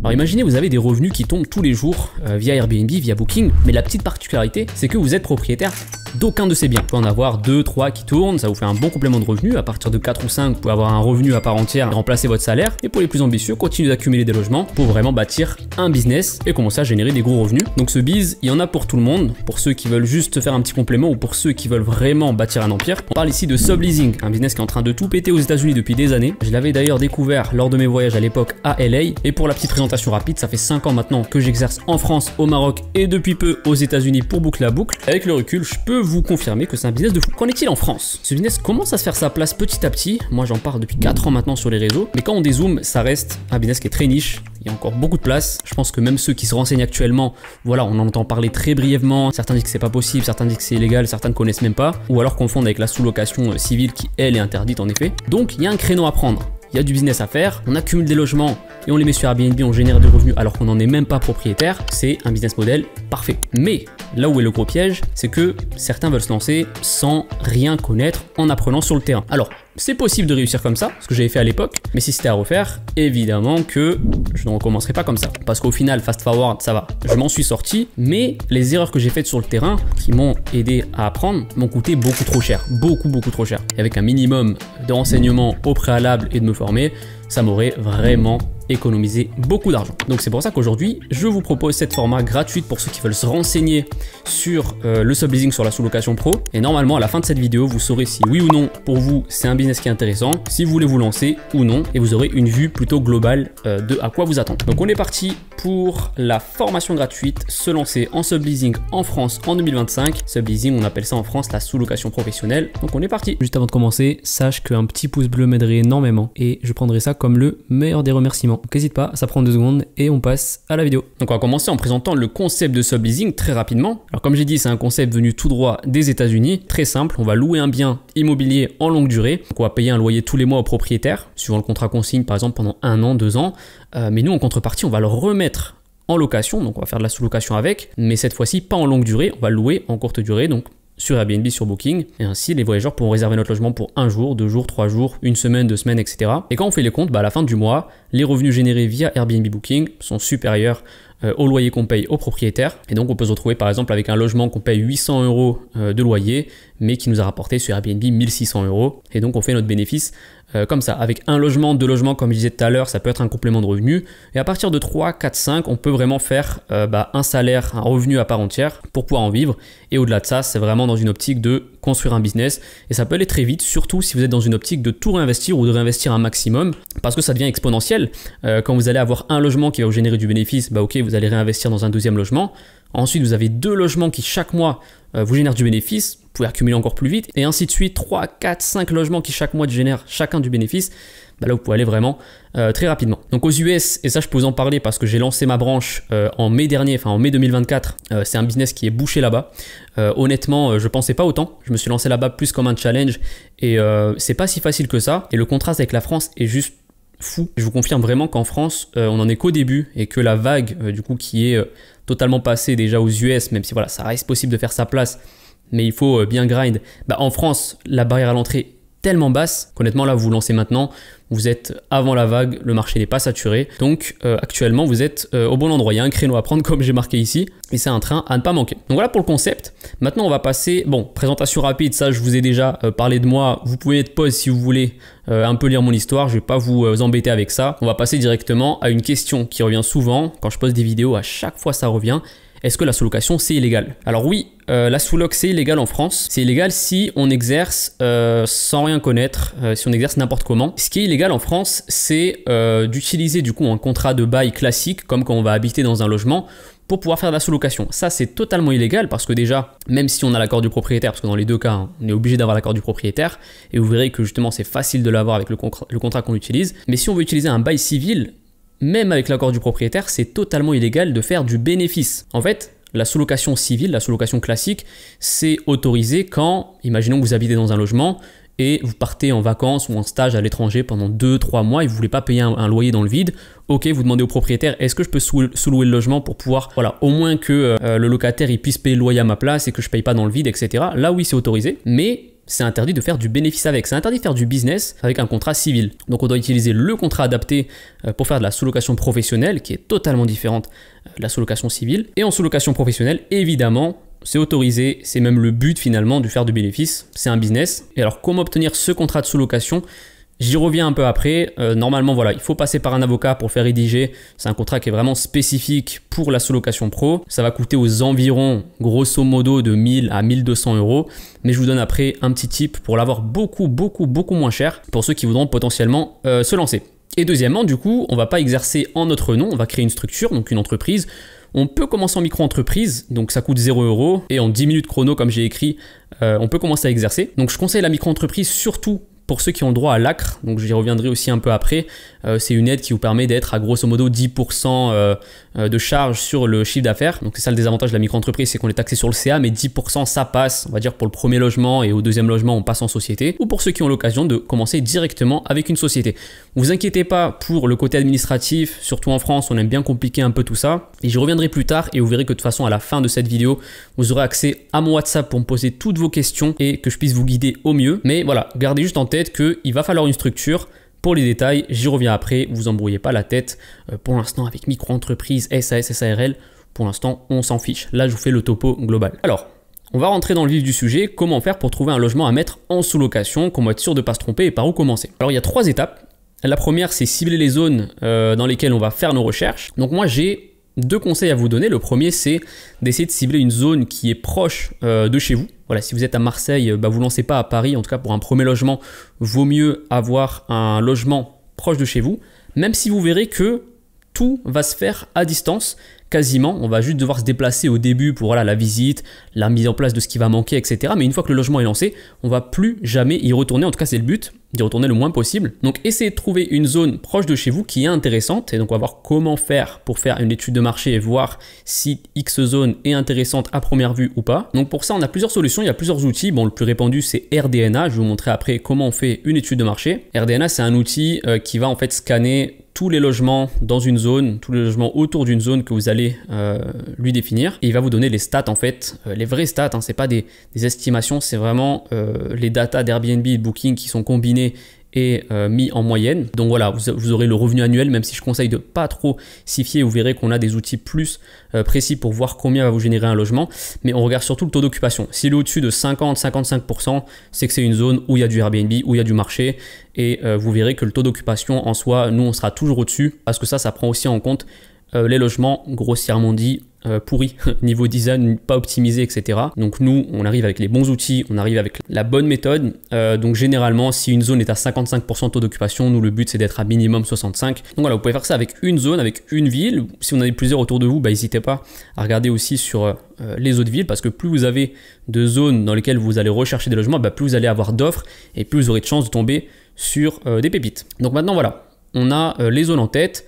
Alors imaginez, vous avez des revenus qui tombent tous les jours via Airbnb, via Booking, mais la petite particularité, c'est que vous êtes propriétaire d'aucun de ces biens. Vous pouvez en avoir 2, 3 qui tournent, ça vous fait un bon complément de revenus. À partir de 4 ou 5, vous pouvez avoir un revenu à part entière et remplacer votre salaire. Et pour les plus ambitieux, continuez d'accumuler des logements pour vraiment bâtir un business et commencer à générer des gros revenus. Donc ce biz, il y en a pour tout le monde, pour ceux qui veulent juste faire un petit complément ou pour ceux qui veulent vraiment bâtir un empire. On parle ici de subleasing, un business qui est en train de tout péter aux États-Unis depuis des années. Je l'avais d'ailleurs découvert lors de mes voyages à l'époque à LA. Et pour la petite présentation rapide, ça fait 5 ans maintenant que j'exerce en France, au Maroc et depuis peu aux États-Unis pour boucler la boucle. Avec le recul, je peux vous confirmer que c'est un business de fou. Qu'en est-il en France? Ce business commence à se faire sa place petit à petit. Moi, j'en parle depuis 4 ans maintenant sur les réseaux. Mais quand on dézoome, ça reste un business qui est très niche. Il y a encore beaucoup de place. Je pense que même ceux qui se renseignent actuellement, voilà, on en entend parler très brièvement. Certains disent que c'est pas possible, certains disent que c'est illégal, certains ne connaissent même pas. Ou alors confondent avec la sous-location civile qui, elle, est interdite en effet. Donc, il y a un créneau à prendre. Il y a du business à faire, on accumule des logements et on les met sur Airbnb, on génère des revenus alors qu'on n'en est même pas propriétaire. C'est un business model parfait. Mais là où est le gros piège, c'est que certains veulent se lancer sans rien connaître en apprenant sur le terrain. Alors, c'est possible de réussir comme ça, ce que j'avais fait à l'époque, mais si c'était à refaire, évidemment que je ne recommencerai pas comme ça. Parce qu'au final, fast forward, ça va. Je m'en suis sorti, mais les erreurs que j'ai faites sur le terrain, qui m'ont aidé à apprendre, m'ont coûté beaucoup trop cher. Beaucoup trop cher. Et avec un minimum de renseignements au préalable et de me former, ça m'aurait vraiment économiser beaucoup d'argent. Donc c'est pour ça qu'aujourd'hui, je vous propose cette format gratuite pour ceux qui veulent se renseigner sur le subleasing, sur la sous-location pro. Et normalement, à la fin de cette vidéo, vous saurez si oui ou non, pour vous, c'est un business qui est intéressant, si vous voulez vous lancer ou non, et vous aurez une vue plutôt globale de à quoi vous attendre. Donc on est parti pour la formation gratuite, se lancer en subleasing en France en 2025. Subleasing, on appelle ça en France la sous-location professionnelle. Donc on est parti. Juste avant de commencer, sache qu'un petit pouce bleu m'aiderait énormément et je prendrai ça comme le meilleur des remerciements. Donc n'hésite pas, ça prend 2 secondes et on passe à la vidéo. Donc on va commencer en présentant le concept de subleasing très rapidement. Alors comme j'ai dit, c'est un concept venu tout droit des États-Unis, très simple. On va louer un bien immobilier en longue durée. Donc on va payer un loyer tous les mois au propriétaire, suivant le contrat qu'on signe par exemple pendant 1 an, 2 ans. Mais nous en contrepartie, on va le remettre en location, donc on va faire de la sous-location avec, mais cette fois-ci pas en longue durée, on va louer en courte durée, donc sur Airbnb, sur Booking, et ainsi les voyageurs pourront réserver notre logement pour 1 jour, 2 jours, 3 jours, 1 semaine, 2 semaines, etc. Et quand on fait les comptes, à la fin du mois, les revenus générés via Airbnb Booking sont supérieurs au loyer qu'on paye au propriétaire. Et donc on peut se retrouver par exemple avec un logement qu'on paye 800 € de loyer, mais qui nous a rapporté sur Airbnb 1600 €. Et donc on fait notre bénéfice comme ça. Avec un logement, 2 logements, comme je disais tout à l'heure, ça peut être un complément de revenu. Et à partir de 3, 4, 5, on peut vraiment faire un salaire, un revenu à part entière pour pouvoir en vivre. Et au-delà de ça, c'est vraiment dans une optique de construire un business. Et ça peut aller très vite, surtout si vous êtes dans une optique de tout réinvestir ou de réinvestir un maximum, parce que ça devient exponentiel. Quand vous allez avoir un logement qui va vous générer du bénéfice, ok, vous allez réinvestir dans un 2e logement. Ensuite, vous avez 2 logements qui chaque mois vous génèrent du bénéfice. Vous pouvez accumuler encore plus vite. Et ainsi de suite, 3, 4, 5 logements qui chaque mois génèrent chacun du bénéfice. Là, vous pouvez aller vraiment très rapidement. Donc aux US, et ça je peux vous en parler parce que j'ai lancé ma branche en mai dernier, enfin en mai 2024, c'est un business qui est bouché là-bas. Honnêtement, je pensais pas autant. Je me suis lancé là-bas plus comme un challenge et c'est pas si facile que ça. Et le contraste avec la France est juste fou. Je vous confirme vraiment qu'en France, on en est qu'au début et que la vague du coup qui est totalement passée déjà aux US, même si voilà, ça reste possible de faire sa place, mais il faut bien grind. En France, la barrière à l'entrée tellement basse qu'honnêtement là vous vous lancez maintenant, vous êtes avant la vague, le marché n'est pas saturé, donc actuellement vous êtes au bon endroit, il y a un créneau à prendre comme j'ai marqué ici et c'est un train à ne pas manquer. Donc voilà pour le concept. Maintenant on va passer, présentation rapide, ça je vous ai déjà parlé de moi, vous pouvez mettre pause si vous voulez un peu lire mon histoire, je vais pas vous embêter avec ça. On va passer directement à une question qui revient souvent, quand je poste des vidéos à chaque fois ça revient. Est-ce que la sous-location c'est illégal? Alors oui, la sous-loc c'est illégal en France. C'est illégal si on exerce sans rien connaître, si on exerce n'importe comment. Ce qui est illégal en France, c'est d'utiliser du coup un contrat de bail classique, comme quand on va habiter dans un logement, pour pouvoir faire de la sous-location. Ça c'est totalement illégal parce que déjà, même si on a l'accord du propriétaire, parce que dans les 2 cas, on est obligé d'avoir l'accord du propriétaire, et vous verrez que justement c'est facile de l'avoir avec le contrat qu'on utilise. Mais si on veut utiliser un bail civil, même avec l'accord du propriétaire, c'est totalement illégal de faire du bénéfice. En fait, la sous-location civile, la sous-location classique, c'est autorisé quand, imaginons que vous habitez dans un logement et vous partez en vacances ou en stage à l'étranger pendant 2-3 mois et vous ne voulez pas payer un loyer dans le vide. Ok, vous demandez au propriétaire, est-ce que je peux sous-louer le logement pour pouvoir, au moins que le locataire il puisse payer le loyer à ma place et que je ne paye pas dans le vide, etc. Là oui, c'est autorisé, mais c'est interdit de faire du bénéfice avec. C'est interdit de faire du business avec un contrat civil. Donc on doit utiliser le contrat adapté pour faire de la sous-location professionnelle qui est totalement différente de la sous-location civile. Et en sous-location professionnelle, évidemment, c'est autorisé, c'est même le but finalement de faire du bénéfice, c'est un business. Et alors comment obtenir ce contrat de sous-location ? J'y reviens un peu après. Normalement, voilà, il faut passer par un avocat pour le faire rédiger. C'est un contrat qui est vraiment spécifique pour la sous-location pro. Ça va coûter aux environs, grosso modo, de 1000 à 1200 euros. Mais je vous donne après un petit tip pour l'avoir beaucoup moins cher pour ceux qui voudront potentiellement se lancer. Et deuxièmement, du coup, on ne va pas exercer en notre nom. On va créer une structure, donc une entreprise. On peut commencer en micro-entreprise, donc ça coûte 0 euros. Et en 10 minutes chrono, comme j'ai écrit, on peut commencer à exercer. Donc je conseille la micro-entreprise surtout pour ceux qui ont le droit à l'ACRE, donc j'y reviendrai aussi un peu après, c'est une aide qui vous permet d'être à grosso modo 10% de charge sur le chiffre d'affaires. Donc c'est ça le désavantage de la micro-entreprise, c'est qu'on est taxé sur le CA, mais 10% ça passe, on va dire pour le premier logement, et au deuxième logement on passe en société, ou pour ceux qui ont l'occasion de commencer directement avec une société. Vous inquiétez pas pour le côté administratif, surtout en France, on aime bien compliquer un peu tout ça, et j'y reviendrai plus tard, et vous verrez que de toute façon à la fin de cette vidéo, vous aurez accès à mon WhatsApp pour me poser toutes vos questions et que je puisse vous guider au mieux. Mais voilà, gardez juste en tête qu'il va falloir une structure. Pour les détails, j'y reviens après, vous embrouillez pas la tête. Pour l'instant, avec micro-entreprise, SAS, SARL, pour l'instant, on s'en fiche. Là, je vous fais le topo global. Alors, on va rentrer dans le vif du sujet. Comment faire pour trouver un logement à mettre en sous-location? Comment être sûr de ne pas se tromper et par où commencer? Alors, il y a 3 étapes. La première, c'est cibler les zones dans lesquelles on va faire nos recherches. Donc moi, j'ai 2 conseils à vous donner. Le premier, c'est d'essayer de cibler une zone qui est proche de chez vous. Voilà, si vous êtes à Marseille, vous ne lancez pas à Paris. En tout cas, pour un premier logement, vaut mieux avoir un logement proche de chez vous. Même si vous verrez que tout va se faire à distance, quasiment. On va juste devoir se déplacer au début pour la visite, la mise en place de ce qui va manquer, etc. Mais une fois que le logement est lancé, on ne va plus jamais y retourner. En tout cas, c'est le but, d'y retourner le moins possible. Donc, essayez de trouver une zone proche de chez vous qui est intéressante. Et donc, on va voir comment faire pour faire une étude de marché et voir si X zone est intéressante à première vue ou pas. Donc, pour ça, on a plusieurs solutions. Il y a plusieurs outils. Bon, le plus répandu, c'est RDNA. Je vais vous montrer après comment on fait une étude de marché. RDNA, c'est un outil qui va en fait scanner tous les logements dans une zone, tous les logements autour d'une zone que vous allez lui définir. Et il va vous donner les stats en fait, les vraies stats, hein, c'est pas des estimations, c'est vraiment les datas d'Airbnb et de Booking qui sont combinés et mis en moyenne. Donc voilà, vous aurez le revenu annuel, même si je conseille de pas trop s'y fier. Vous verrez qu'on a des outils plus précis pour voir combien va vous générer un logement. Mais on regarde surtout le taux d'occupation. S'il est au-dessus de 50-55%, c'est que c'est une zone où il y a du Airbnb, où il y a du marché. Et vous verrez que le taux d'occupation en soi, nous on sera toujours au-dessus parce que ça prend aussi en compte les logements grossièrement dit pourris, niveau design pas optimisé, etc. Donc nous, on arrive avec les bons outils, on arrive avec la bonne méthode. Donc généralement, si une zone est à 55% de taux d'occupation, nous le but c'est d'être à minimum 65. Donc voilà, vous pouvez faire ça avec une zone, avec une ville. Si vous en avez plusieurs autour de vous, n'hésitez pas à regarder aussi sur les autres villes parce que plus vous avez de zones dans lesquelles vous allez rechercher des logements, plus vous allez avoir d'offres et plus vous aurez de chances de tomber sur des pépites. Donc maintenant voilà, on a les zones en tête.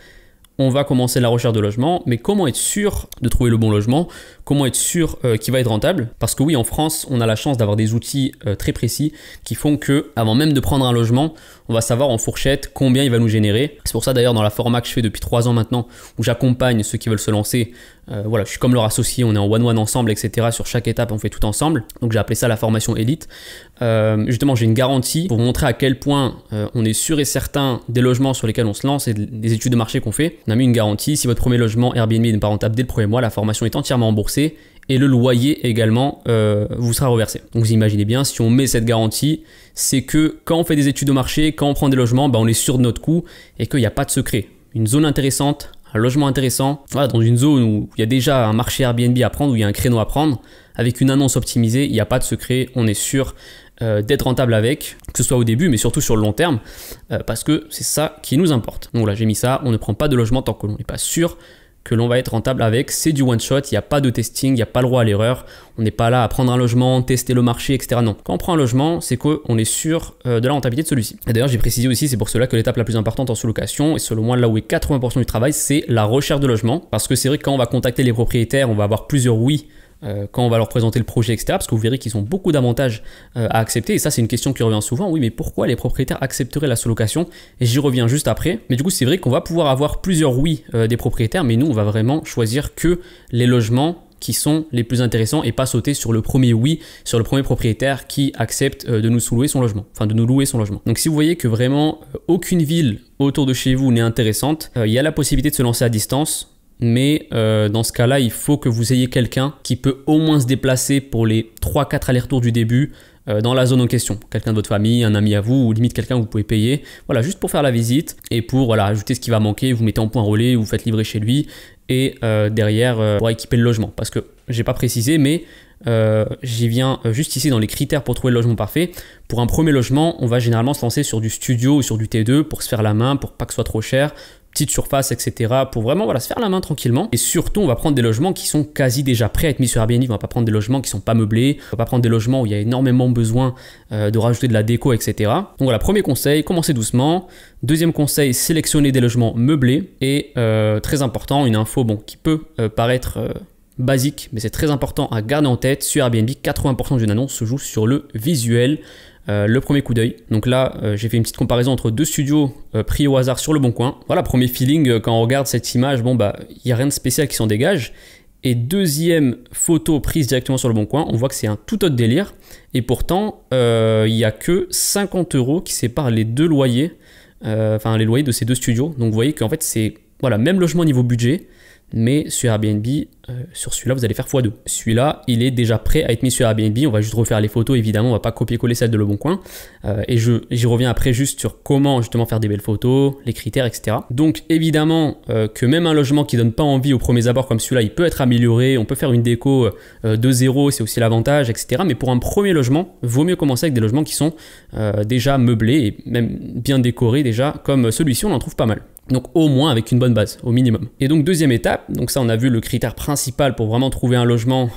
On va commencer la recherche de logement, mais comment être sûr de trouver le bon logement? Comment être sûr qu'il va être rentable? Parce que oui, en France, on a la chance d'avoir des outils très précis qui font que, avant même de prendre un logement, on va savoir en fourchette combien il va nous générer. C'est pour ça d'ailleurs dans la format que je fais depuis 3 ans maintenant, où j'accompagne ceux qui veulent se lancer. Voilà, je suis comme leur associé, on est en one-one ensemble, etc. Sur chaque étape, on fait tout ensemble. Donc j'ai appelé ça la formation élite. Justement, j'ai une garantie pour vous montrer à quel point on est sûr et certain des logements sur lesquels on se lance et des études de marché qu'on fait. On a mis une garantie. Si votre premier logement Airbnb n'est pas rentable dès le premier mois, la formation est entièrement remboursée et le loyer également vous sera reversé. Donc vous imaginez bien, si on met cette garantie, c'est que quand on fait des études de marché, quand on prend des logements, on est sûr de notre coût et qu'il n'y a pas de secret. Une zone intéressante, un logement intéressant, voilà, dans une zone où il y a déjà un marché Airbnb à prendre, où il y a un créneau à prendre, avec une annonce optimisée, il n'y a pas de secret, on est sûr d'être rentable avec, que ce soit au début, mais surtout sur le long terme, parce que c'est ça qui nous importe. Donc là, j'ai mis ça, on ne prend pas de logement tant que l'on n'est pas sûr que l'on va être rentable avec, c'est du one shot, il n'y a pas de testing, il n'y a pas le droit à l'erreur, on n'est pas là à prendre un logement, tester le marché, etc. Non, quand on prend un logement, c'est qu'on est sûr de la rentabilité de celui-ci. Et d'ailleurs, j'ai précisé aussi, c'est pour cela que l'étape la plus importante en sous-location, et selon moi là où est 80% du travail, c'est la recherche de logement, parce que c'est vrai que quand on va contacter les propriétaires, on va avoir plusieurs oui, quand on va leur présenter le projet, etc. Parce que vous verrez qu'ils ont beaucoup d'avantages à accepter. Et ça, c'est une question qui revient souvent. Oui, mais pourquoi les propriétaires accepteraient la sous-location? Et j'y reviens juste après. Mais du coup, c'est vrai qu'on va pouvoir avoir plusieurs oui des propriétaires. Mais nous, on va vraiment choisir que les logements qui sont les plus intéressants et pas sauter sur le premier oui, sur le premier propriétaire qui accepte de nous sous-louer son logement, enfin de nous louer son logement. Donc si vous voyez que vraiment aucune ville autour de chez vous n'est intéressante, il y a la possibilité de se lancer à distance, mais dans ce cas-là, il faut que vous ayez quelqu'un qui peut au moins se déplacer pour les 3-4 allers-retours du début dans la zone en question. Quelqu'un de votre famille, un ami à vous, ou limite quelqu'un que vous pouvez payer. Voilà, juste pour faire la visite et pour voilà, ajouter ce qui va manquer, vous mettez en point relais, vous faites livrer chez lui et derrière pour équiper le logement. Parce que j'ai pas précisé, mais j'y viens juste ici dans les critères pour trouver le logement parfait. Pour un premier logement, on va généralement se lancer sur du studio ou sur du T2 pour se faire la main, pour pas que ce soit trop cher. Petite surface, etc. pour vraiment voilà, se faire la main tranquillement. Et surtout, on va prendre des logements qui sont quasi déjà prêts à être mis sur Airbnb. On va pas prendre des logements qui sont pas meublés. On va pas prendre des logements où il y a énormément besoin de rajouter de la déco, etc. Donc voilà, premier conseil, commencez doucement. Deuxième conseil, sélectionnez des logements meublés. Et très important, une info qui peut paraître basique, mais c'est très important à garder en tête. Sur Airbnb, 80% d'une annonce se joue sur le visuel. Le premier coup d'œil. Donc là, j'ai fait une petite comparaison entre deux studios pris au hasard sur le bon coin. Voilà, premier feeling, quand on regarde cette image, il n'y a rien de spécial qui s'en dégage. Et deuxième photo prise directement sur le bon coin, on voit que c'est un tout autre délire. Et pourtant, il n'y a que 50 € qui séparent les deux loyers, les loyers de ces deux studios. Donc vous voyez qu'en fait, c'est voilà, même logement niveau budget. Mais sur Airbnb, sur celui-là, vous allez faire x2. Celui-là, il est déjà prêt à être mis sur Airbnb. On va juste refaire les photos, évidemment. On va pas copier-coller celles de Le Bon Coin. Et j'y reviens après juste sur comment justement faire des belles photos, les critères, etc. Donc évidemment que même un logement qui donne pas envie aux premiers abords comme celui-là, il peut être amélioré. On peut faire une déco de zéro, c'est aussi l'avantage, etc. Mais pour un premier logement, vaut mieux commencer avec des logements qui sont déjà meublés et même bien décorés déjà. Comme celui-ci, on en trouve pas mal. Donc au moins avec une bonne base, au minimum. Et donc deuxième étape, donc ça on a vu le critère principal pour vraiment trouver un logement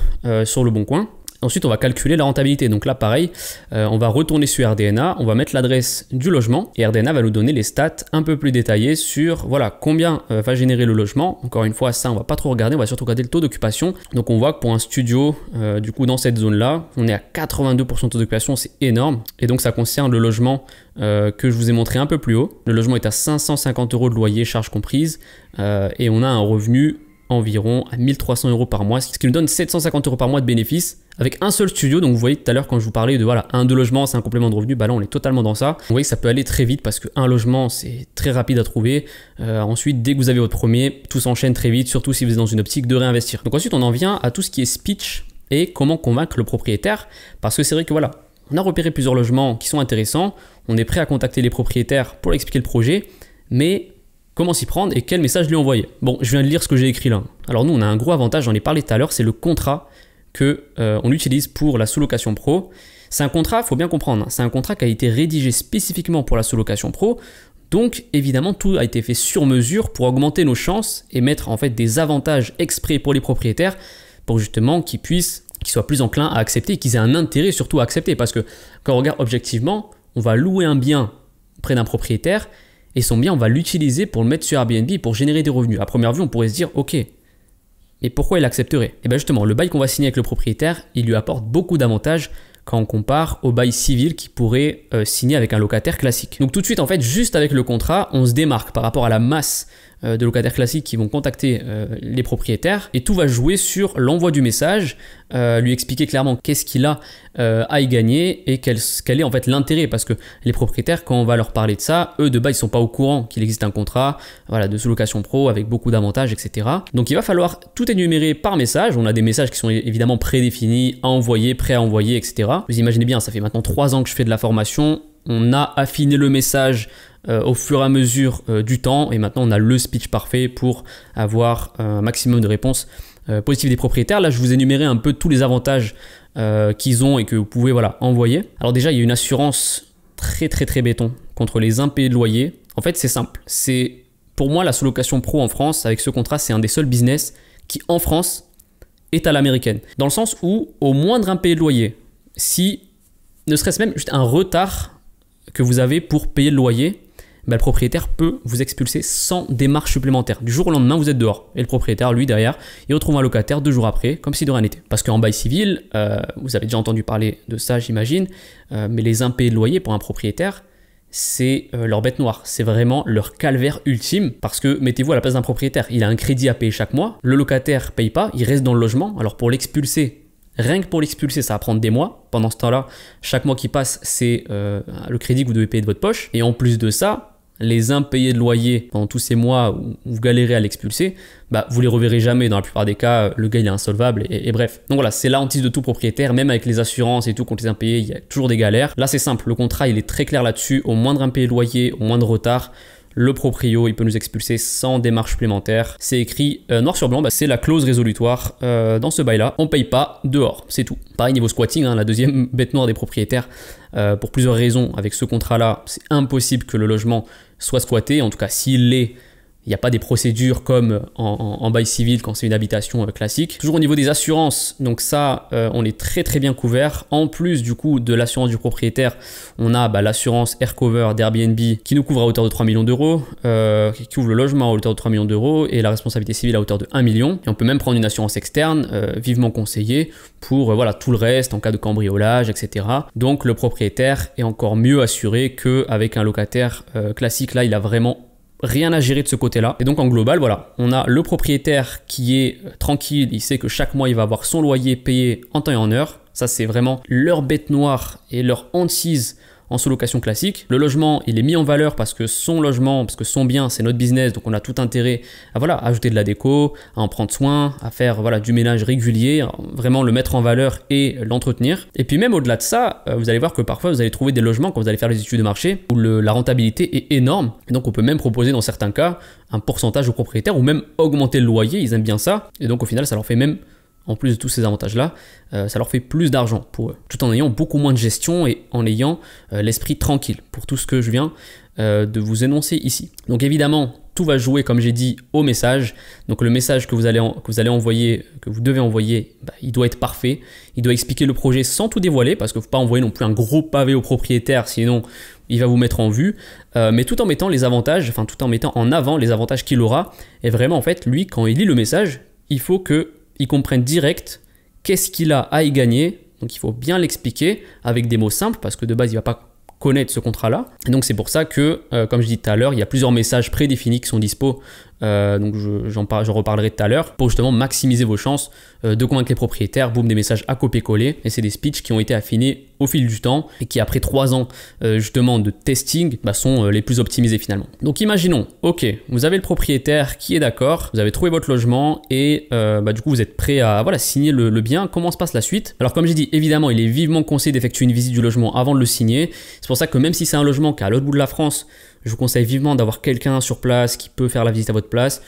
sur Le Bon Coin. Ensuite, on va calculer la rentabilité. Donc là, pareil, on va retourner sur RDNA, on va mettre l'adresse du logement et RDNA va nous donner les stats un peu plus détaillées sur voilà, combien va générer le logement. Encore une fois, ça, on va pas trop regarder, on va surtout regarder le taux d'occupation. Donc on voit que pour un studio, du coup, dans cette zone-là, on est à 82% de taux d'occupation, c'est énorme. Et donc ça concerne le logement que je vous ai montré un peu plus haut. Le logement est à 550 € de loyer, charges comprises, et on a un revenu environ à 1300 € par mois, ce qui nous donne 750 € par mois de bénéfices avec un seul studio. Donc vous voyez tout à l'heure quand je vous parlais de voilà, un, deux logements, c'est un complément de revenu, là on est totalement dans ça. Vous voyez que ça peut aller très vite parce qu'un logement c'est très rapide à trouver. Ensuite, dès que vous avez votre premier, tout s'enchaîne très vite, surtout si vous êtes dans une optique de réinvestir. Donc ensuite on en vient à tout ce qui est speech et comment convaincre le propriétaire, parce que c'est vrai que voilà, on a repéré plusieurs logements qui sont intéressants, on est prêt à contacter les propriétaires pour expliquer le projet, mais comment s'y prendre et quel message lui envoyer. Bon, je viens de lire ce que j'ai écrit là. Alors nous, on a un gros avantage, j'en ai parlé tout à l'heure, c'est le contrat qu'on utilise pour la sous-location pro. C'est un contrat, il faut bien comprendre, c'est un contrat qui a été rédigé spécifiquement pour la sous-location pro. Donc évidemment, tout a été fait sur mesure pour augmenter nos chances et mettre en fait des avantages exprès pour les propriétaires pour justement qu'ils soient plus enclins à accepter et qu'ils aient un intérêt surtout à accepter. Parce que quand on regarde objectivement, on va louer un bien près d'un propriétaire et son bien, on va l'utiliser pour le mettre sur Airbnb pour générer des revenus. À première vue, on pourrait se dire, ok, mais pourquoi il accepterait? Et bien justement, le bail qu'on va signer avec le propriétaire, il lui apporte beaucoup d'avantages quand on compare au bail civil qu'il pourrait signer avec un locataire classique. Donc tout de suite, en fait, juste avec le contrat, on se démarque par rapport à la masse de locataires classiques qui vont contacter les propriétaires et tout va jouer sur l'envoi du message, lui expliquer clairement qu'est-ce qu'il a à y gagner et quel est en fait l'intérêt, parce que les propriétaires, quand on va leur parler de ça, eux de base ils sont pas au courant qu'il existe un contrat voilà, de sous-location pro avec beaucoup d'avantages, etc. Donc il va falloir tout énumérer par message. On a des messages qui sont évidemment prédéfinis, à envoyer, prêts à envoyer, etc. Vous imaginez bien, ça fait maintenant 3 ans que je fais de la formation, on a affiné le message au fur et à mesure du temps et maintenant on a le speech parfait pour avoir un maximum de réponses positives des propriétaires. Là je vous ai énuméré un peu tous les avantages qu'ils ont et que vous pouvez voilà, envoyer. Alors déjà il y a une assurance très béton contre les impayés de loyer. En fait c'est simple, c'est pour moi la sous-location pro en France avec ce contrat, c'est un des seuls business qui en France est à l'américaine, dans le sens où au moindre impayé de loyer, si ne serait-ce même juste un retard que vous avez pour payer le loyer, le propriétaire peut vous expulser sans démarche supplémentaire. Du jour au lendemain, vous êtes dehors. Et le propriétaire, lui, derrière, il retrouve un locataire 2 jours après, comme si de rien n'était. Parce qu'en bail civil, vous avez déjà entendu parler de ça, j'imagine, mais les impayés de loyer pour un propriétaire, c'est leur bête noire. C'est vraiment leur calvaire ultime parce que mettez-vous à la place d'un propriétaire. Il a un crédit à payer chaque mois. Le locataire paye pas, il reste dans le logement. Alors pour l'expulser, rien que pour l'expulser, ça va prendre des mois. Pendant ce temps-là, chaque mois qui passe, c'est le crédit que vous devez payer de votre poche. Et en plus de ça, les impayés de loyer pendant tous ces mois où vous galérez à l'expulser, bah, vous les reverrez jamais. Dans la plupart des cas, le gars il est insolvable et bref. Donc voilà, c'est la hantise de tout propriétaire, même avec les assurances et tout contre les impayés, il y a toujours des galères. Là c'est simple, le contrat il est très clair là-dessus. Au moindre impayé de loyer, au moindre retard, le proprio, il peut nous expulser sans démarche supplémentaire. C'est écrit noir sur blanc, bah, c'est la clause résolutoire dans ce bail-là. On paye pas, dehors, c'est tout. Pareil niveau squatting, hein, la deuxième bête noire des propriétaires, pour plusieurs raisons. Avec ce contrat-là, c'est impossible que le logement soit squatté. En tout cas, s'il l'est, il n'y a pas des procédures comme en bail civil quand c'est une habitation classique. Toujours au niveau des assurances, donc ça, on est très très bien couvert. En plus du coup de l'assurance du propriétaire, on a l'assurance Aircover d'Airbnb qui nous couvre à hauteur de 3 millions d'euros, qui couvre le logement à hauteur de 3 millions d'euros et la responsabilité civile à hauteur de 1 million. Et on peut même prendre une assurance externe, vivement conseillée, pour voilà, tout le reste en cas de cambriolage, etc. Donc le propriétaire est encore mieux assuré qu'avec un locataire classique. Là, il a vraiment rien à gérer de ce côté-là. Et donc en global, voilà, on a le propriétaire qui est tranquille, il sait que chaque mois il va avoir son loyer payé en temps et en heure. Ça c'est vraiment leur bête noire et leur hantise en sous-location classique. Le logement, il est mis en valeur parce que son logement, parce que son bien, c'est notre business, donc on a tout intérêt à voilà, ajouter de la déco, à en prendre soin, à faire voilà, du ménage régulier, vraiment le mettre en valeur et l'entretenir. Et puis même au-delà de ça, vous allez voir que parfois vous allez trouver des logements quand vous allez faire les études de marché où la rentabilité est énorme. Et donc on peut même proposer dans certains cas un pourcentage aux propriétaires ou même augmenter le loyer, ils aiment bien ça. Et donc au final, ça leur fait même, en plus de tous ces avantages-là, ça leur fait plus d'argent pour eux, tout en ayant beaucoup moins de gestion et en ayant l'esprit tranquille pour tout ce que je viens de vous énoncer ici. Donc évidemment, tout va jouer, comme j'ai dit, au message. Donc le message que vous allez envoyer, que vous devez envoyer, il doit être parfait. Il doit expliquer le projet sans tout dévoiler, parce qu'il ne faut pas envoyer non plus un gros pavé au propriétaire, sinon il va vous mettre en vue, mais tout en mettant les avantages, enfin tout en mettant en avant les avantages qu'il aura. Et vraiment, en fait, lui, quand il lit le message, il faut qu'il comprenne direct qu'est-ce qu'il a à y gagner. Donc il faut bien l'expliquer avec des mots simples, parce que de base, il ne va pas connaître ce contrat-là. Et donc c'est pour ça que, comme je dis tout à l'heure, il y a plusieurs messages prédéfinis qui sont dispo. Donc j'en reparlerai tout à l'heure pour justement maximiser vos chances de convaincre les propriétaires. Boum, des messages à copier-coller. Et c'est des speeches qui ont été affinés au fil du temps et qui après 3 ans justement de testing sont les plus optimisés finalement. Donc imaginons, ok, vous avez le propriétaire qui est d'accord, vous avez trouvé votre logement et du coup vous êtes prêt à voilà, signer le bien. Comment se passe la suite? Alors comme j'ai dit, évidemment il est vivement conseillé d'effectuer une visite du logement avant de le signer. C'est pour ça que même si c'est un logement qui est à l'autre bout de la France, je vous conseille vivement d'avoir quelqu'un sur place qui peut faire la visite à votre place,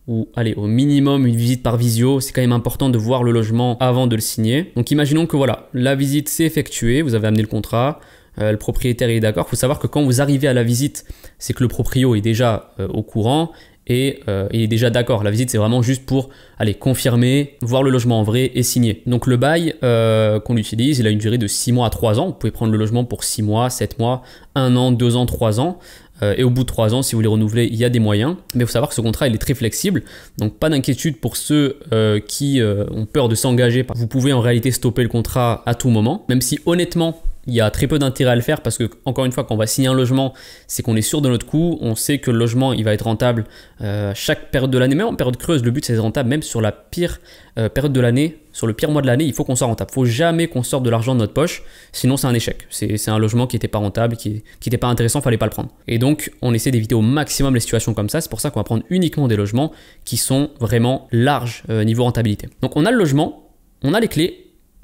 ou allez, au minimum une visite par visio. C'est quand même important de voir le logement avant de le signer. Donc imaginons que voilà, la visite s'est effectuée, vous avez amené le contrat, le propriétaire est d'accord. Il faut savoir que quand vous arrivez à la visite, c'est que le proprio est déjà au courant et il est déjà d'accord. La visite, c'est vraiment juste pour aller confirmer, voir le logement en vrai et signer. Donc le bail qu'on utilise, il a une durée de 6 mois à 3 ans. Vous pouvez prendre le logement pour 6 mois, 7 mois, 1 an, 2 ans, 3 ans. Et au bout de 3 ans, si vous voulez renouveler, il y a des moyens. Mais il faut savoir que ce contrat, il est très flexible. Donc pas d'inquiétude pour ceux qui ont peur de s'engager. Vous pouvez en réalité stopper le contrat à tout moment. Même si honnêtement, il y a très peu d'intérêt à le faire parce que, encore une fois, quand on va signer un logement, c'est qu'on est sûr de notre coût. On sait que le logement, il va être rentable chaque période de l'année, même en période creuse. Le but, c'est d'être rentable même sur la pire période de l'année. Sur le pire mois de l'année, il faut qu'on soit rentable. Il ne faut jamais qu'on sorte de l'argent de notre poche, sinon c'est un échec. C'est un logement qui n'était pas rentable, qui n'était pas intéressant, il ne fallait pas le prendre. Et donc, on essaie d'éviter au maximum les situations comme ça. C'est pour ça qu'on va prendre uniquement des logements qui sont vraiment larges niveau rentabilité. Donc, on a le logement, on a les clés.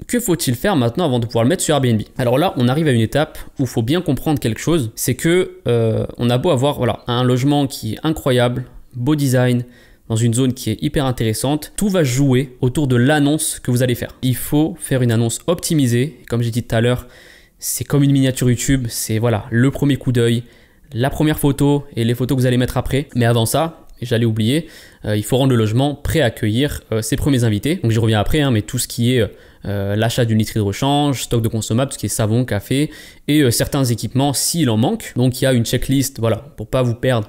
Que faut-il faire maintenant avant de pouvoir le mettre sur Airbnb? Alors là, on arrive à une étape où il faut bien comprendre quelque chose. C'est que on a beau avoir voilà, un logement qui est incroyable, beau design, dans une zone qui est hyper intéressante, tout va jouer autour de l'annonce que vous allez faire. Il faut faire une annonce optimisée. Comme j'ai dit tout à l'heure, c'est comme une miniature YouTube. C'est voilà, le premier coup d'œil, la première photo et les photos que vous allez mettre après. Mais avant ça, j'allais oublier, il faut rendre le logement prêt à accueillir ses premiers invités. Donc j'y reviens après, mais tout ce qui est l'achat d'une literie de rechange, stock de consommables, tout ce qui est savon, café et certains équipements s'il en manque. Donc il y a une checklist voilà, pour ne pas vous perdre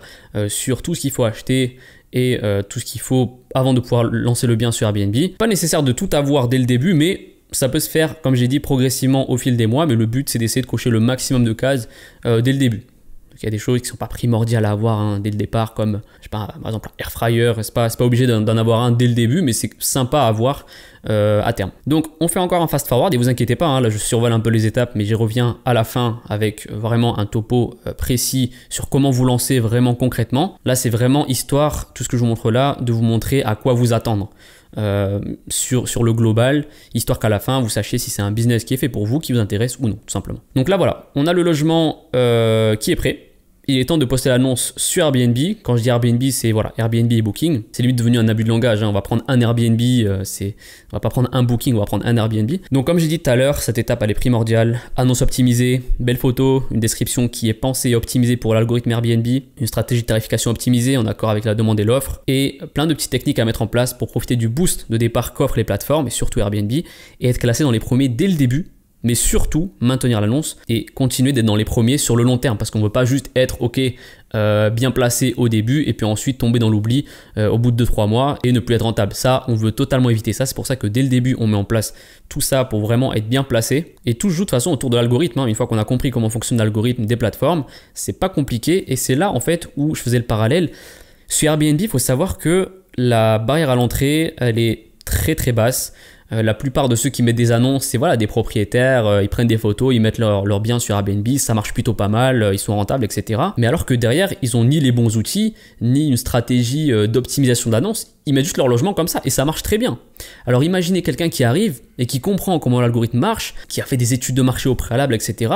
sur tout ce qu'il faut acheter et tout ce qu'il faut avant de pouvoir lancer le bien sur Airbnb. Pas nécessaire de tout avoir dès le début, mais ça peut se faire, comme j'ai dit, progressivement au fil des mois. Mais le but, c'est d'essayer de cocher le maximum de cases dès le début. Il y a des choses qui sont pas primordiales à avoir hein, dès le départ, comme je sais pas, par exemple un air fryer. C'est pas obligé d'en avoir un dès le début, mais c'est sympa à avoir à terme. Donc on fait encore un fast forward et vous inquiétez pas, hein, là je survole un peu les étapes, mais j'y reviens à la fin avec vraiment un topo précis sur comment vous lancer vraiment concrètement. Là c'est vraiment histoire, tout ce que je vous montre là, de vous montrer à quoi vous attendre. Sur le global, histoire qu'à la fin vous sachiez si c'est un business qui est fait pour vous, qui vous intéresse ou non, tout simplement. Donc là voilà, on a le logement qui est prêt. Il est temps de poster l'annonce sur Airbnb. Quand je dis Airbnb, c'est voilà, Airbnb et Booking. C'est limite devenu un abus de langage, hein. On va prendre un Airbnb, on va pas prendre un Booking, on va prendre un Airbnb. Donc comme j'ai dit tout à l'heure, cette étape elle est primordiale. Annonce optimisée, belle photo, une description qui est pensée et optimisée pour l'algorithme Airbnb, une stratégie de tarification optimisée en accord avec la demande et l'offre, et plein de petites techniques à mettre en place pour profiter du boost de départ qu'offrent les plateformes et surtout Airbnb et être classé dans les premiers dès le début. Mais surtout, maintenir l'annonce et continuer d'être dans les premiers sur le long terme parce qu'on ne veut pas juste être bien placé au début et puis ensuite tomber dans l'oubli au bout de 2-3 mois et ne plus être rentable. Ça, on veut totalement éviter ça. C'est pour ça que dès le début, on met en place tout ça pour vraiment être bien placé. Et tout se joue de toute façon autour de l'algorithme. Hein. Une fois qu'on a compris comment fonctionne l'algorithme des plateformes, c'est pas compliqué et c'est là en fait où je faisais le parallèle. Sur Airbnb, il faut savoir que la barrière à l'entrée, elle est très très basse. La plupart de ceux qui mettent des annonces, c'est voilà, des propriétaires, ils prennent des photos, ils mettent leurs biens sur Airbnb, ça marche plutôt pas mal, ils sont rentables, etc. Mais alors que derrière, ils ont ni les bons outils, ni une stratégie d'optimisation d'annonce, ils mettent juste leur logement comme ça et ça marche très bien. Alors imaginez quelqu'un qui arrive et qui comprend comment l'algorithme marche, qui a fait des études de marché au préalable, etc.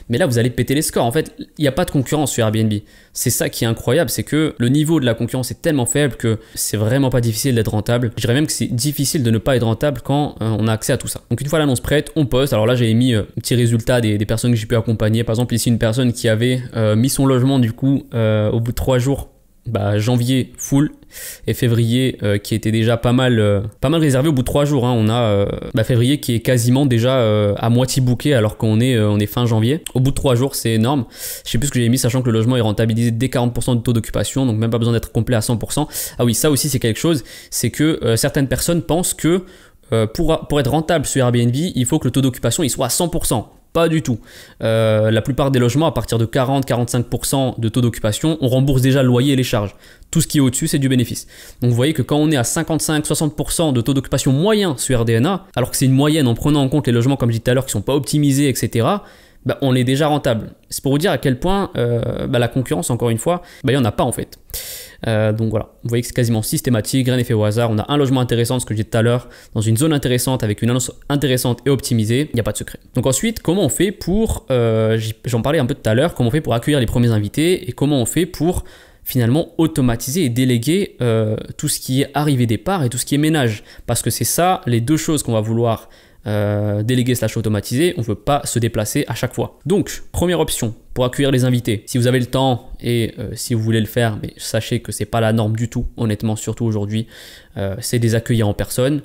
Mais là, vous allez péter les scores. En fait, il n'y a pas de concurrence sur Airbnb. C'est ça qui est incroyable, c'est que le niveau de la concurrence est tellement faible que c'est vraiment pas difficile d'être rentable. Je dirais même que c'est difficile de ne pas être rentable quand on a accès à tout ça. Donc une fois l'annonce prête, on poste. Alors là, j'ai mis un petit résultat des personnes que j'ai pu accompagner. Par exemple, ici, une personne qui avait mis son logement du coup au bout de 3 jours. Janvier full et février qui était déjà pas mal réservé au bout de 3 jours. Hein. On a février qui est quasiment déjà à moitié booké alors qu'on est fin janvier. Au bout de 3 jours, c'est énorme. Je sais plus ce que j'ai mis, sachant que le logement est rentabilisé dès 40% de taux d'occupation, donc même pas besoin d'être complet à 100%. Ah oui, ça aussi c'est quelque chose, c'est que certaines personnes pensent que pour être rentable sur Airbnb, il faut que le taux d'occupation il soit à 100%. Pas du tout. La plupart des logements, à partir de 40-45% de taux d'occupation, on rembourse déjà le loyer et les charges. Tout ce qui est au-dessus, c'est du bénéfice. Donc vous voyez que quand on est à 55-60% de taux d'occupation moyen sur RDNA, alors que c'est une moyenne en prenant en compte les logements, comme je disais tout à l'heure, qui ne sont pas optimisés, etc., on est déjà rentable. C'est pour vous dire à quel point la concurrence, encore une fois, il n'y en a pas en fait. Donc voilà, vous voyez que c'est quasiment systématique, rien n'est fait au hasard. On a un logement intéressant, ce que je disais tout à l'heure, dans une zone intéressante avec une annonce intéressante et optimisée, il n'y a pas de secret. Donc ensuite, comment on fait pour, j'en parlais un peu tout à l'heure, comment on fait pour accueillir les premiers invités et comment on fait pour finalement automatiser et déléguer tout ce qui est arrivée-départ et tout ce qui est ménage. Parce que c'est ça, les deux choses qu'on va vouloir déléguer / automatiser, on ne veut pas se déplacer à chaque fois. Donc, première option pour accueillir les invités. Si vous avez le temps et si vous voulez le faire, mais sachez que c'est pas la norme du tout, honnêtement, surtout aujourd'hui, c'est des accueillir en personne.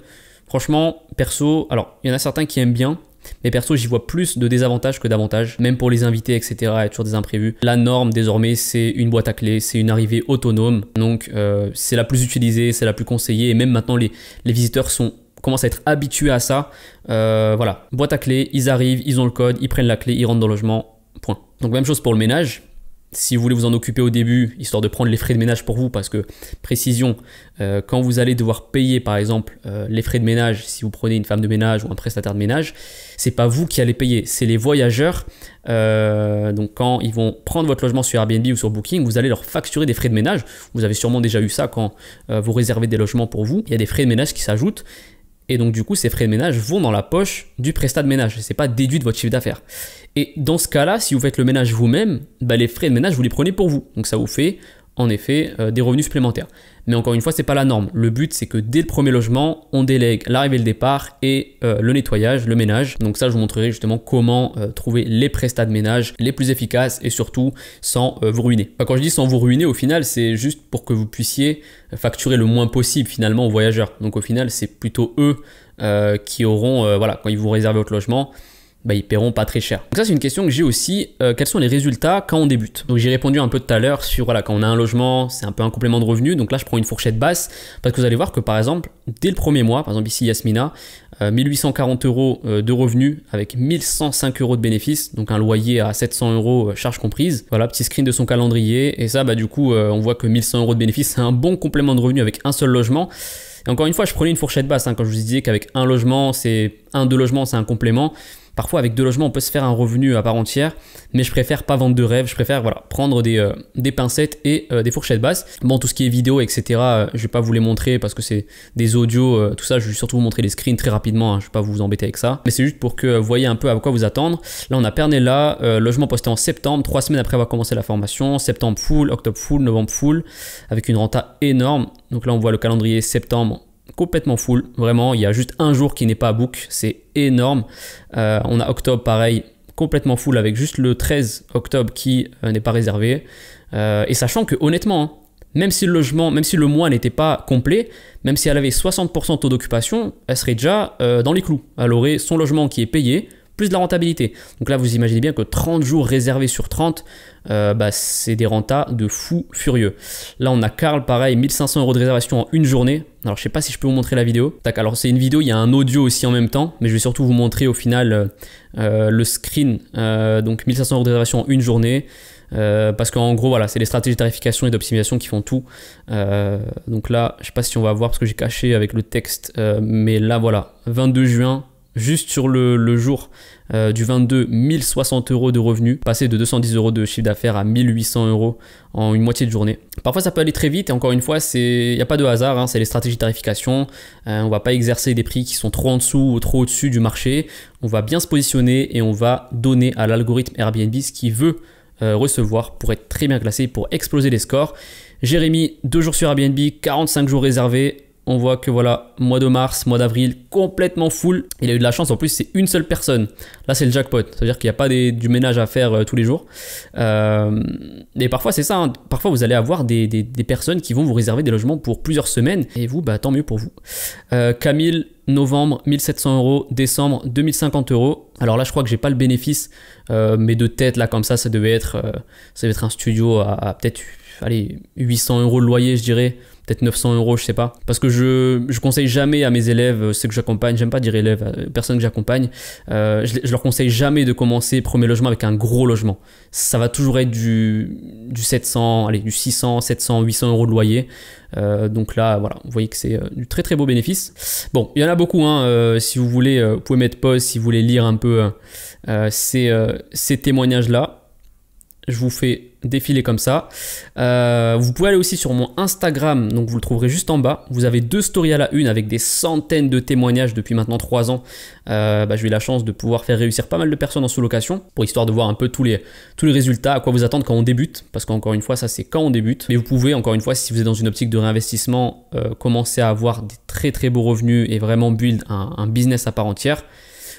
Franchement, perso, alors il y en a certains qui aiment bien, mais perso, j'y vois plus de désavantages que d'avantages, même pour les invités, etc. Il y a toujours des imprévus. La norme désormais, c'est une boîte à clés, c'est une arrivée autonome, donc c'est la plus utilisée, c'est la plus conseillée, et même maintenant les visiteurs commencent à être habitués à ça. Voilà, boîte à clés, ils arrivent, ils ont le code, ils prennent la clé, ils rentrent dans le logement, point. Donc même chose pour le ménage. Si vous voulez vous en occuper au début, histoire de prendre les frais de ménage pour vous, parce que, précision, quand vous allez devoir payer par exemple les frais de ménage, si vous prenez une femme de ménage ou un prestataire de ménage, c'est pas vous qui allez payer, c'est les voyageurs. Donc quand ils vont prendre votre logement sur Airbnb ou sur Booking, vous allez leur facturer des frais de ménage. Vous avez sûrement déjà eu ça quand vous réservez des logements pour vous. Il y a des frais de ménage qui s'ajoutent. Et donc du coup, ces frais de ménage vont dans la poche du prestat de ménage. Ce n'est pas déduit de votre chiffre d'affaires. Et dans ce cas-là, si vous faites le ménage vous-même, les frais de ménage, vous les prenez pour vous. Donc ça vous fait en effet des revenus supplémentaires. Mais encore une fois, c'est pas la norme. Le but, c'est que dès le premier logement, on délègue l'arrivée et le départ et le nettoyage, le ménage. Donc ça, je vous montrerai justement comment trouver les prestats de ménage les plus efficaces et surtout sans vous ruiner. Quand je dis sans vous ruiner, au final, c'est juste pour que vous puissiez facturer le moins possible finalement aux voyageurs. Donc au final, c'est plutôt eux qui auront, voilà, quand ils vous réservent votre logement, ils paieront pas très cher. Donc ça, c'est une question que j'ai aussi. Quels sont les résultats quand on débute? Donc j'ai répondu un peu tout à l'heure sur voilà, quand on a un logement, c'est un peu un complément de revenu. Donc là, je prends une fourchette basse parce que vous allez voir que par exemple, dès le premier mois, par exemple ici Yasmina, 1840 euros de revenus avec 1105 euros de bénéfices, donc un loyer à 700 euros, charges comprises. Voilà, petit screen de son calendrier. Et ça, bah, du coup, on voit que 1100 euros de bénéfices, c'est un bon complément de revenus avec un seul logement. Et encore une fois, je prenais une fourchette basse, hein, quand je vous disais qu'avec un logement, deux logements, c'est un complément. Parfois, avec 2 logements, on peut se faire un revenu à part entière, mais je préfère pas vendre de rêve. Je préfère prendre des pincettes et des fourchettes basses. Bon, tout ce qui est vidéo, etc., je vais pas vous les montrer parce que c'est des audios, tout ça. Je vais surtout vous montrer les screens très rapidement. Hein, je vais pas vous embêter avec ça, mais c'est juste pour que vous voyez un peu à quoi vous attendre. Là, on a Pernella, logement posté en septembre, 3 semaines après avoir commencé la formation. Septembre full, octobre full, novembre full, avec une renta énorme. Donc là, on voit le calendrier septembre. Complètement full, vraiment, il y a juste un jour qui n'est pas à book, c'est énorme. On a octobre pareil, complètement full avec juste le 13 octobre qui n'est pas réservé. Et sachant que honnêtement, hein, même si le mois n'était pas complet, même si elle avait 60% de taux d'occupation, elle serait déjà dans les clous. Elle aurait son logement qui est payé, plus de la rentabilité. Donc là, vous imaginez bien que 30 jours réservés sur 30, c'est des rentas de fou furieux. Là, on a Karl, pareil, 1500 euros de réservation en une journée. Alors, je sais pas si je peux vous montrer la vidéo. Tac, alors c'est une vidéo, il y a un audio aussi en même temps, mais je vais surtout vous montrer au final le screen. Donc, 1500 euros de réservation en une journée. Parce qu'en gros, voilà, c'est les stratégies de tarification et d'optimisation qui font tout. Donc là, je sais pas si on va voir parce que j'ai caché avec le texte, mais là, voilà, 22 juin. Juste sur le jour du 22, 1060 euros de revenus, passer de 210 euros de chiffre d'affaires à 1800 euros en une moitié de journée. Parfois ça peut aller très vite et encore une fois, il n'y a pas de hasard, hein, c'est les stratégies de tarification. On ne va pas exercer des prix qui sont trop en dessous ou trop au-dessus du marché. On va bien se positionner et on va donner à l'algorithme Airbnb ce qu'il veut recevoir pour être très bien classé, pour exploser les scores. Jérémy, 2 jours sur Airbnb, 45 jours réservés. On voit que voilà, mois de mars, mois d'avril, complètement full. Il a eu de la chance, en plus c'est une seule personne. Là c'est le jackpot, c'est-à-dire qu'il n'y a pas du ménage à faire tous les jours. Et parfois c'est ça, hein. Parfois vous allez avoir des personnes qui vont vous réserver des logements pour plusieurs semaines. Et vous, bah tant mieux pour vous. Camille, novembre, 1700 euros, décembre, 2050 euros. Alors là je crois que j'ai pas le bénéfice, mais de tête là comme ça devait être un studio à peut-être 800 euros le loyer je dirais. Peut-être 900 euros, je sais pas. Parce que je conseille jamais à mes élèves, ceux que j'accompagne, j'aime pas dire élèves, personnes que j'accompagne, je leur conseille jamais de commencer premier logement avec un gros logement. Ça va toujours être du 700, du 600, 700, 800 euros de loyer. Donc là, voilà, vous voyez que c'est du très très beau bénéfice. Bon, il y en a beaucoup, hein, si vous voulez, vous pouvez mettre pause si vous voulez lire un peu ces témoignages-là. Je vous fais défiler comme ça. Vous pouvez aller aussi sur mon Instagram, donc vous le trouverez juste en bas. Vous avez 2 stories à la une avec des centaines de témoignages depuis maintenant 3 ans. J'ai eu la chance de pouvoir faire réussir pas mal de personnes en sous-location pour histoire de voir un peu tous les résultats, à quoi vous attendre quand on débute. Parce qu'encore une fois, ça c'est quand on débute. Mais vous pouvez, encore une fois, si vous êtes dans une optique de réinvestissement, commencer à avoir des très très beaux revenus et vraiment build un business à part entière.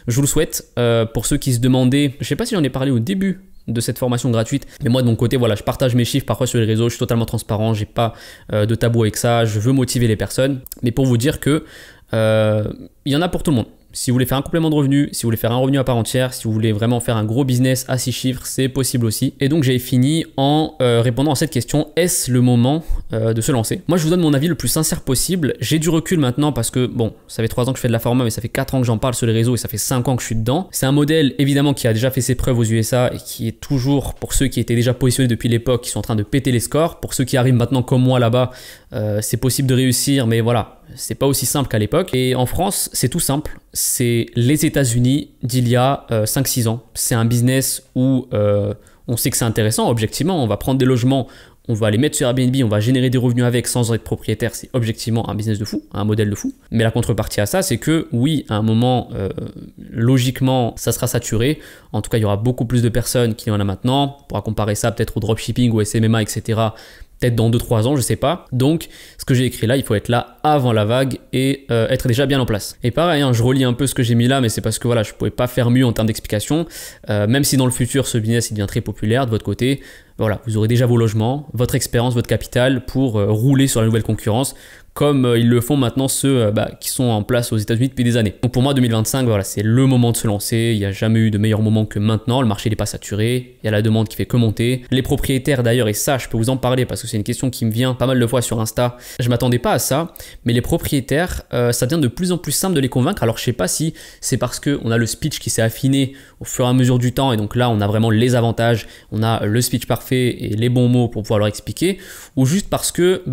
Je vous le souhaite. Pour ceux qui se demandaient, je sais pas si j'en ai parlé au début de cette formation gratuite, mais moi de mon côté voilà, je partage mes chiffres parfois sur les réseaux, je suis totalement transparent, j'ai pas de tabou avec ça, je veux motiver les personnes, mais pour vous dire que il y en a pour tout le monde. Si vous voulez faire un complément de revenu, si vous voulez faire un revenu à part entière, si vous voulez vraiment faire un gros business à 6 chiffres, c'est possible aussi. Et donc j'ai fini en répondant à cette question, est-ce le moment de se lancer? Moi je vous donne mon avis le plus sincère possible. J'ai du recul maintenant parce que bon, ça fait 3 ans que je fais de la format, mais ça fait 4 ans que j'en parle sur les réseaux et ça fait 5 ans que je suis dedans. C'est un modèle évidemment qui a déjà fait ses preuves aux USA et qui est toujours, pour ceux qui étaient déjà positionnés depuis l'époque, qui sont en train de péter les scores. Pour ceux qui arrivent maintenant comme moi là-bas, c'est possible de réussir, mais voilà, c'est pas aussi simple qu'à l'époque. Et en France, c'est tout simple. C'est les États-Unis d'il y a 5-6 ans. C'est un business où on sait que c'est intéressant, objectivement. On va prendre des logements, on va les mettre sur Airbnb, on va générer des revenus avec sans être propriétaire. C'est objectivement un business de fou, un modèle de fou. Mais la contrepartie à ça, c'est que oui, à un moment, logiquement, ça sera saturé. En tout cas, il y aura beaucoup plus de personnes qu'il y en a maintenant. On pourra comparer ça peut-être au dropshipping, au SMMA, etc. Peut-être dans 2-3 ans, je sais pas. Donc, ce que j'ai écrit là, il faut être là avant la vague et être déjà bien en place. Et pareil, hein, je relis un peu ce que j'ai mis là, mais c'est parce que voilà, je pouvais pas faire mieux en termes d'explication. Même si dans le futur, ce business il devient très populaire de votre côté, voilà, vous aurez déjà vos logements, votre expérience, votre capital pour rouler sur la nouvelle concurrence, comme ils le font maintenant ceux qui sont en place aux États-Unis depuis des années. Donc pour moi, 2025, voilà, c'est le moment de se lancer. Il n'y a jamais eu de meilleur moment que maintenant. Le marché n'est pas saturé. Il y a la demande qui fait que monter. Les propriétaires d'ailleurs, et ça, je peux vous en parler parce que c'est une question qui me vient pas mal de fois sur Insta. Je m'attendais pas à ça, mais les propriétaires, ça devient de plus en plus simple de les convaincre. Alors je sais pas si c'est parce qu'on a le speech qui s'est affiné au fur et à mesure du temps et donc là, on a vraiment les avantages, on a le speech parfait et les bons mots pour pouvoir leur expliquer, ou juste parce que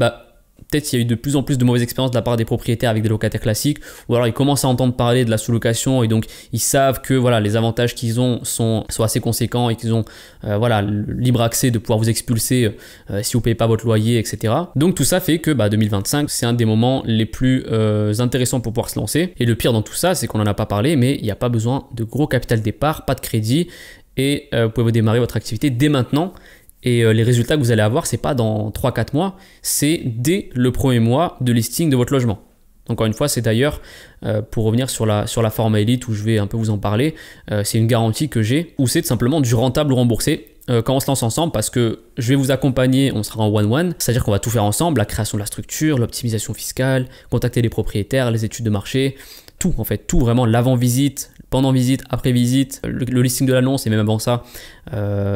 peut-être qu'il y a eu de plus en plus de mauvaises expériences de la part des propriétaires avec des locataires classiques, ou alors ils commencent à entendre parler de la sous-location et donc ils savent que voilà, les avantages qu'ils ont sont assez conséquents et qu'ils ont le libre accès de pouvoir vous expulser si vous ne payez pas votre loyer, etc. Donc tout ça fait que 2025, c'est un des moments les plus intéressants pour pouvoir se lancer. Et le pire dans tout ça, c'est qu'on n'en a pas parlé, mais il n'y a pas besoin de gros capital départ, pas de crédit, et vous pouvez démarrer votre activité dès maintenant. Et les résultats que vous allez avoir, c'est pas dans 3-4 mois, c'est dès le premier mois de listing de votre logement. Encore une fois, c'est d'ailleurs, pour revenir sur la forma Elite où je vais un peu vous en parler, c'est une garantie que j'ai, où c'est simplement du rentable ou remboursé quand on se lance ensemble, parce que je vais vous accompagner, on sera en one-one, c'est-à-dire qu'on va tout faire ensemble, la création de la structure, l'optimisation fiscale, contacter les propriétaires, les études de marché, tout en fait, tout vraiment, l'avant-visite, pendant visite, après visite, le listing de l'annonce et même avant ça,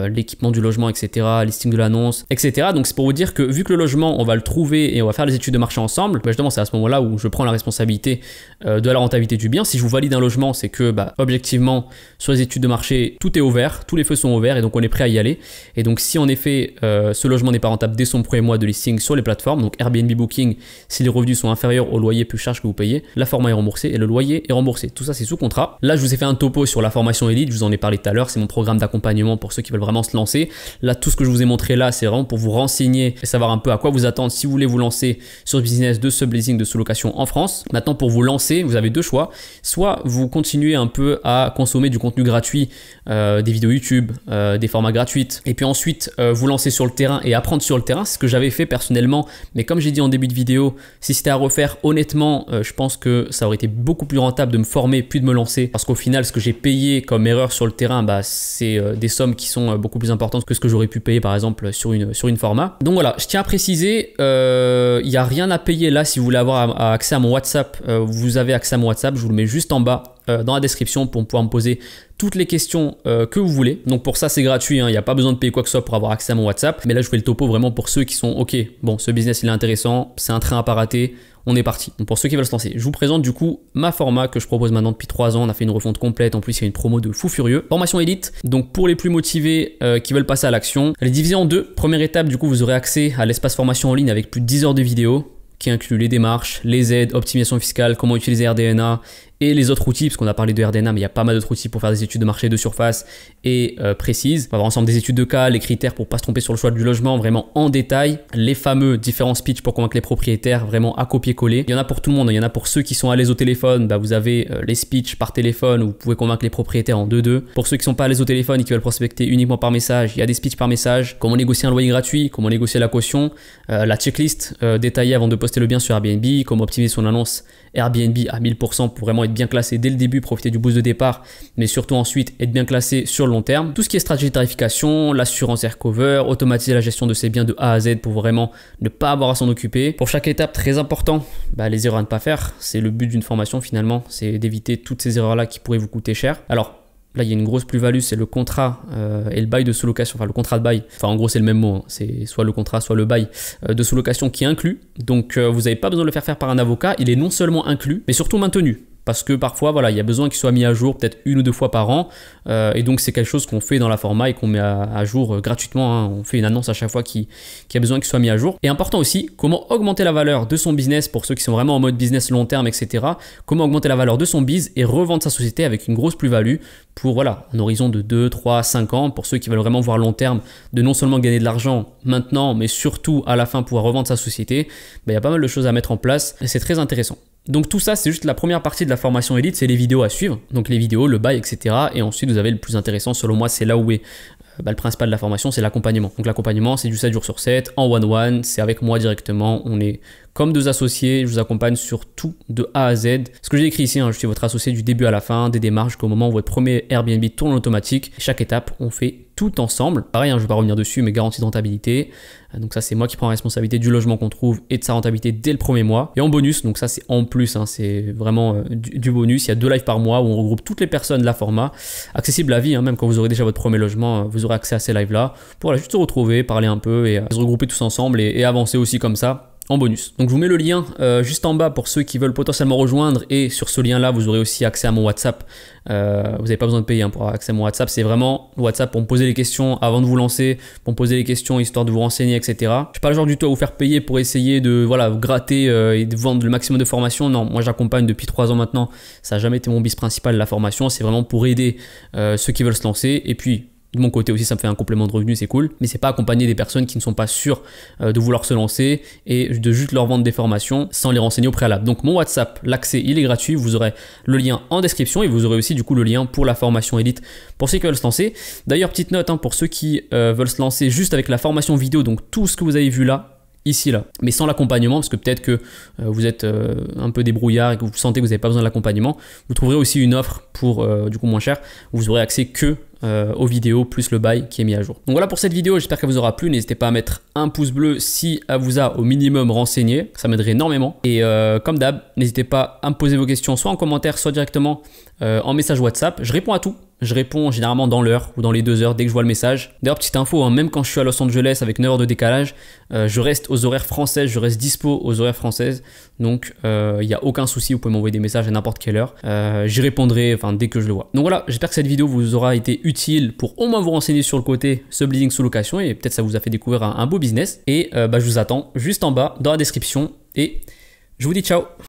l'équipement du logement, etc., listing de l'annonce, etc. Donc c'est pour vous dire que vu que le logement, on va le trouver et on va faire les études de marché ensemble, justement c'est à ce moment-là où je prends la responsabilité de la rentabilité du bien. Si je vous valide un logement, c'est que objectivement, sur les études de marché, tout est ouvert, tous les feux sont ouverts et donc on est prêt à y aller. Et donc si en effet, ce logement n'est pas rentable dès son premier mois de listing sur les plateformes, donc Airbnb Booking, si les revenus sont inférieurs au loyer plus charge que vous payez, la forma est remboursée et le loyer est remboursé. Tout ça, c'est sous contrat. Là, je vous ai fait un topo sur la formation Elite, je vous en ai parlé tout à l'heure, c'est mon programme d'accompagnement pour ceux qui veulent vraiment se lancer. Là, tout ce que je vous ai montré là, c'est vraiment pour vous renseigner et savoir un peu à quoi vous attendre si vous voulez vous lancer sur le business de subleasing, de sous-location en France. Maintenant, pour vous lancer, vous avez deux choix. Soit vous continuez un peu à consommer du contenu gratuit, des vidéos YouTube, des formats gratuites, et puis ensuite vous lancer sur le terrain et apprendre sur le terrain. C'est ce que j'avais fait personnellement, mais comme j'ai dit en début de vidéo, si c'était à refaire, honnêtement, je pense que ça aurait été beaucoup plus rentable de me former puis de me lancer, parce qu'au final, ce que j'ai payé comme erreur sur le terrain, c'est des sommes qui sont beaucoup plus importantes que ce que j'aurais pu payer par exemple sur une format. Donc voilà, je tiens à préciser, il n'y a rien à payer là si vous voulez avoir accès à mon WhatsApp. Vous avez accès à mon WhatsApp, je vous le mets juste en bas dans la description pour pouvoir me poser toutes les questions que vous voulez. Donc pour ça, c'est gratuit, il n'y a pas besoin de payer quoi que ce soit pour avoir accès à mon WhatsApp. Mais là, je fais le topo vraiment pour ceux qui sont ok, bon, ce business il est intéressant, c'est un train à pas rater, on est parti. Donc pour ceux qui veulent se lancer, je vous présente du coup ma format que je propose maintenant depuis 3 ans. On a fait une refonte complète, en plus il y a une promo de fou furieux. Formation Elite, donc pour les plus motivés qui veulent passer à l'action, elle est divisée en deux. Première étape, du coup, vous aurez accès à l'espace formation en ligne avec plus de 10 heures de vidéos qui inclut les démarches, les aides, optimisation fiscale, comment utiliser RDNA et les autres outils, parce qu'on a parlé de RDNA, mais il y a pas mal d'autres outils pour faire des études de marché de surface et précises. On va voir ensemble des études de cas, les critères pour pas se tromper sur le choix du logement, vraiment en détail, les fameux différents speeches pour convaincre les propriétaires, vraiment à copier-coller. Il y en a pour tout le monde, il y en a pour ceux qui sont à l'aise au téléphone, vous avez les speeches par téléphone où vous pouvez convaincre les propriétaires en 2-2. Pour ceux qui sont pas à l'aise au téléphone et qui veulent prospecter uniquement par message, il y a des speeches par message, comment négocier un loyer gratuit, comment négocier la caution, la checklist détaillée avant de poster le bien sur Airbnb, comment optimiser son annonce Airbnb à 1000% pour vraiment être bien classé dès le début, profiter du boost de départ, mais surtout ensuite être bien classé sur le long terme. Tout ce qui est stratégie de tarification, l'assurance aircover, automatiser la gestion de ses biens de A à Z pour vraiment ne pas avoir à s'en occuper. Pour chaque étape, très important, les erreurs à ne pas faire. C'est le but d'une formation finalement, c'est d'éviter toutes ces erreurs-là qui pourraient vous coûter cher. Alors, là, il y a une grosse plus-value, c'est le contrat et le bail de sous-location, enfin le contrat de bail. Enfin, en gros, c'est le même mot, c'est soit le contrat, soit le bail de sous-location qui est inclus. Donc, vous n'avez pas besoin de le faire par un avocat. Il est non seulement inclus, mais surtout maintenu. Parce que parfois, voilà, il y a besoin qu'il soit mis à jour peut-être 1 ou 2 fois par an. Et donc, c'est quelque chose qu'on fait dans la forma et qu'on met à jour gratuitement. On fait une annonce à chaque fois qui a besoin qu'il soit mis à jour. Et important aussi, comment augmenter la valeur de son business pour ceux qui sont vraiment en mode business long terme, etc. Comment augmenter la valeur de son biz et revendre sa société avec une grosse plus-value pour, voilà, un horizon de 2, 3, 5 ans. Pour ceux qui veulent vraiment voir long terme, de non seulement gagner de l'argent maintenant, mais surtout à la fin pouvoir revendre sa société. Il y a pas mal de choses à mettre en place et c'est très intéressant. Donc tout ça, c'est juste la première partie de la formation Elite, c'est les vidéos à suivre. Donc les vidéos, le bail, etc. Et ensuite, vous avez le plus intéressant, selon moi, c'est là où est le principal de la formation, c'est l'accompagnement. Donc l'accompagnement, c'est du 7 jours sur 7, en one-one, c'est avec moi directement, on est comme 2 associés, je vous accompagne sur tout de A à Z. Ce que j'ai écrit ici, hein, je suis votre associé du début à la fin, des démarches jusqu'au moment où votre premier Airbnb tourne en automatique. Chaque étape, on fait tout ensemble. Pareil, hein, je ne vais pas revenir dessus, mais garantie de rentabilité. Donc ça, c'est moi qui prends la responsabilité du logement qu'on trouve et de sa rentabilité dès le premier mois. Et en bonus, donc ça c'est en plus, hein, c'est vraiment du bonus. Il y a 2 lives par mois où on regroupe toutes les personnes de la format, accessible à vie, hein, même quand vous aurez déjà votre premier logement, vous aurez accès à ces lives-là pour voilà, juste se retrouver, parler un peu et se regrouper tous ensemble et avancer aussi comme ça. En bonus. Donc je vous mets le lien juste en bas pour ceux qui veulent potentiellement rejoindre et sur ce lien là vous aurez aussi accès à mon WhatsApp. Vous n'avez pas besoin de payer hein, pour avoir accès à mon WhatsApp, c'est vraiment WhatsApp pour me poser les questions avant de vous lancer, pour me poser les questions histoire de vous renseigner, etc. Je suis pas le genre du tout à vous faire payer pour essayer de voilà, gratter et de vendre le maximum de formation. Non, moi j'accompagne depuis 3 ans maintenant, ça n'a jamais été mon business principal la formation, c'est vraiment pour aider ceux qui veulent se lancer et puis de mon côté aussi, ça me fait un complément de revenu, c'est cool. Mais c'est pas accompagner des personnes qui ne sont pas sûres de vouloir se lancer et de juste leur vendre des formations sans les renseigner au préalable. Donc mon WhatsApp, l'accès, il est gratuit. Vous aurez le lien en description et vous aurez aussi du coup le lien pour la formation élite pour ceux qui veulent se lancer. D'ailleurs, petite note hein, pour ceux qui veulent se lancer juste avec la formation vidéo, donc tout ce que vous avez vu là, ici là, mais sans l'accompagnement parce que peut-être que vous êtes un peu débrouillard et que vous sentez que vous n'avez pas besoin de l'accompagnement, vous trouverez aussi une offre pour du coup moins cher où vous aurez accès que aux vidéos plus le bail qui est mis à jour. Donc voilà pour cette vidéo, j'espère qu'elle vous aura plu. N'hésitez pas à mettre un pouce bleu si elle vous a au minimum renseigné, ça m'aiderait énormément. Et comme d'hab, n'hésitez pas à me poser vos questions soit en commentaire, soit directement en message WhatsApp. Je réponds à tout. Je réponds généralement dans l'heure ou dans les 2 heures dès que je vois le message. D'ailleurs, petite info, hein, même quand je suis à Los Angeles avec 9 heures de décalage, je reste aux horaires françaises, je reste dispo aux horaires françaises. Donc, il n'y a aucun souci, vous pouvez m'envoyer des messages à n'importe quelle heure. J'y répondrai dès que je le vois. Donc voilà, j'espère que cette vidéo vous aura été utile pour au moins vous renseigner sur le côté subleasing sous location et peut-être ça vous a fait découvrir un beau business. Et je vous attends juste en bas dans la description et je vous dis ciao.